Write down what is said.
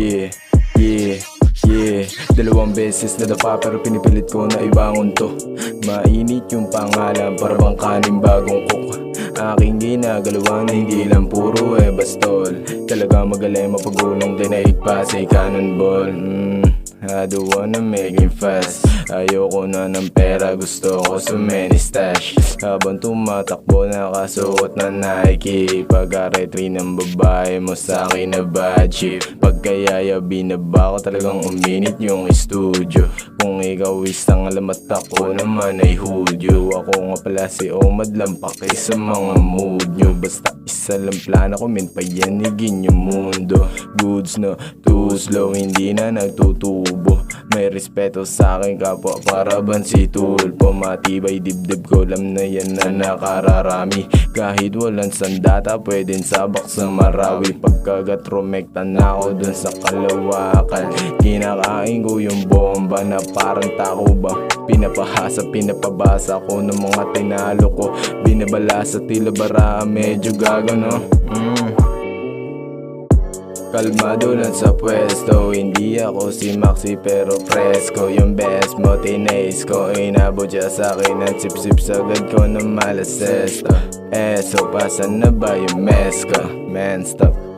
Yeah, yeah, yeah. Dalawang beses nadapa pero pinipilit ko na ibangon to. Mainit yung pangalan para bang kanin bagong cook. Aking ginagalawan na hindi lang puro bastol. Talaga magaling mapagulong dinaig pa sa cannonball. I don't wanna make it fast. Ayoko na ng pera, gusto ko sumeni stash. Habang tumatakbo nakasuot na Nike. Pagka-retry ng babae mo sa'kin na bad shit. Pagkayaya binaba ko talagang uminit yung studio. Kung ikaw isang alamat ako naman ay hudyo. Ako nga pala si Omad lang pakay sa mga mood nyo. Basta isa lang plano ko min payanigin yung mundo. Goods no, too slow, hindi na nagtutubo. May respeto sa akin kapwa para ban si Tulpo. Matibay dibdib ko, alam na yan na nakararami. Kahit walang sandata pwedeng sabak sa Marawi. Pagkagat-rumekta na ako dun sa kalawakan. Kinakain ko yung bomba na parang tako ba. Pinapahasa, pinapabasa ko ng mga tinalo ko. Binabala sa tila bara, medyo gago no. Kalmado lang sa pwesto. Hindi ako si Maxi pero presko. Yung best mo tinaste ko. Inabot siya sa'kin at sip-sip sagad ko na malasesto. So pasan na ba yung mess ko? Man, stop.